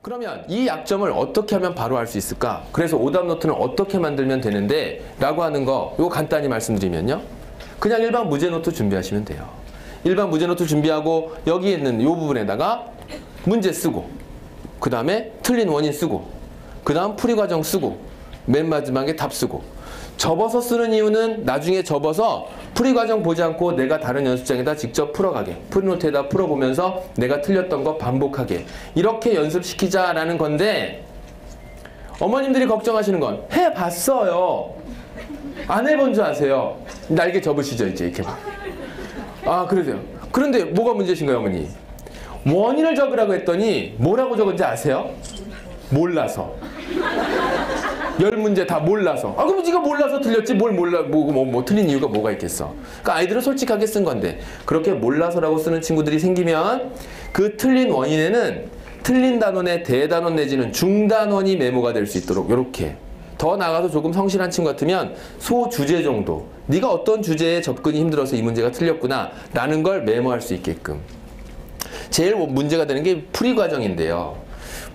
그러면 이 약점을 어떻게 하면 바로 알 수 있을까? 그래서 오답 노트는 어떻게 만들면 되는데 라고 하는 거 이거 간단히 말씀드리면요. 그냥 일반 문제 노트 준비하시면 돼요. 일반 문제 노트 준비하고 여기 있는 이 부분에다가 문제 쓰고 그 다음에 틀린 원인 쓰고 그 다음 풀이 과정 쓰고 맨 마지막에 답 쓰고 접어서 쓰는 이유는 나중에 접어서 풀이 과정 보지 않고 내가 다른 연습장에다 직접 풀어가게 풀이노트에다 풀어보면서 내가 틀렸던 거 반복하게 이렇게 연습시키자라는 건데 어머님들이 걱정하시는 건 해봤어요. 안 해본 줄 아세요. 날개 접으시죠 이제 이렇게. 아 그러세요. 그런데 뭐가 문제신가요 어머니? 원인을 적으라고 했더니 뭐라고 적은지 아세요? 몰라서. 10문제 다 몰라서. 아, 그럼 네가 몰라서 틀렸지 뭘 몰라 뭐 틀린 이유가 뭐가 있겠어. 그러니까 아이들은 솔직하게 쓴 건데 그렇게 몰라서라고 쓰는 친구들이 생기면 그 틀린 원인에는 틀린 단원의 대단원 내지는 중단원이 메모가 될 수 있도록 이렇게 더 나가서 조금 성실한 친구 같으면 소주제 정도 네가 어떤 주제에 접근이 힘들어서 이 문제가 틀렸구나 라는 걸 메모할 수 있게끔. 제일 문제가 되는 게 풀이 과정인데요.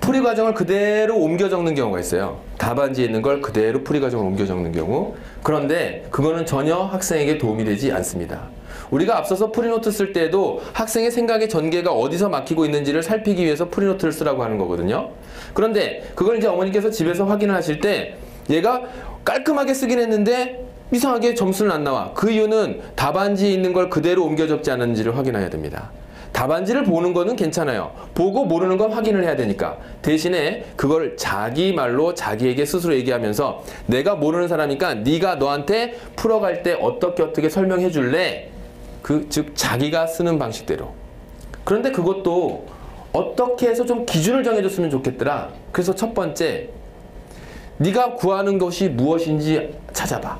풀이 과정을 그대로 옮겨 적는 경우가 있어요. 답안지에 있는 걸 그대로 풀이 과정을 옮겨 적는 경우. 그런데 그거는 전혀 학생에게 도움이 되지 않습니다. 우리가 앞서서 풀이노트 쓸 때에도 학생의 생각의 전개가 어디서 막히고 있는지를 살피기 위해서 풀이노트를 쓰라고 하는 거거든요. 그런데 그걸 이제 어머니께서 집에서 확인을 하실 때 얘가 깔끔하게 쓰긴 했는데 이상하게 점수는 안 나와. 그 이유는 답안지에 있는 걸 그대로 옮겨 적지 않은지를 확인해야 됩니다. 답안지를 보는 거는 괜찮아요. 보고 모르는 건 확인을 해야 되니까. 대신에 그걸 자기 말로 자기에게 스스로 얘기하면서 내가 모르는 사람이니까 네가 너한테 풀어갈 때 어떻게 설명해 줄래? 즉 자기가 쓰는 방식대로. 그런데 그것도 어떻게 해서 좀 기준을 정해줬으면 좋겠더라. 그래서 첫 번째, 네가 구하는 것이 무엇인지 찾아봐.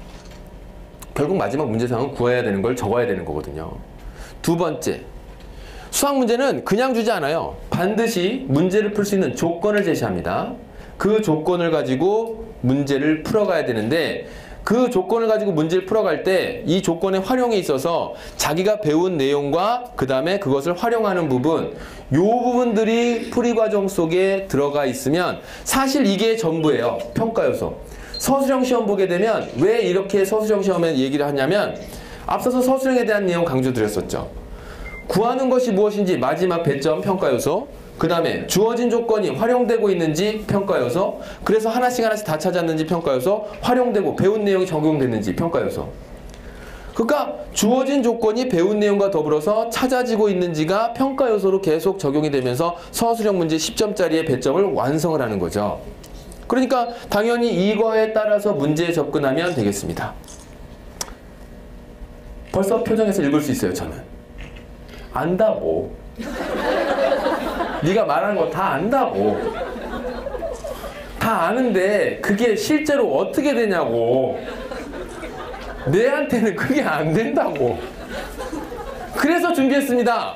결국 마지막 문제상은 구해야 되는 걸 적어야 되는 거거든요. 두 번째, 수학 문제는 그냥 주지 않아요. 반드시 문제를 풀 수 있는 조건을 제시합니다. 그 조건을 가지고 문제를 풀어가야 되는데 그 조건을 가지고 문제를 풀어갈 때 이 조건의 활용에 있어서 자기가 배운 내용과 그 다음에 그것을 활용하는 부분, 요 부분들이 풀이 과정 속에 들어가 있으면 사실 이게 전부예요. 평가 요소. 서술형 시험 보게 되면 왜 이렇게 서술형 시험에 얘기를 하냐면 앞서서 서술형에 대한 내용 강조드렸었죠. 구하는 것이 무엇인지 마지막 배점 평가 요소, 그 다음에 주어진 조건이 활용되고 있는지 평가 요소, 그래서 하나씩 다 찾았는지 평가 요소, 활용되고 배운 내용이 적용됐는지 평가 요소. 그러니까 주어진 조건이 배운 내용과 더불어서 찾아지고 있는지가 평가 요소로 계속 적용이 되면서 서술형 문제 10점짜리의 배점을 완성을 하는 거죠. 그러니까 당연히 이거에 따라서 문제에 접근하면 되겠습니다. 벌써 표정에서 읽을 수 있어요 저는. 안다고. 네가 말하는 거 다 안다고. 다 아는데 그게 실제로 어떻게 되냐고. 내한테는 그게 안 된다고. 그래서 준비했습니다.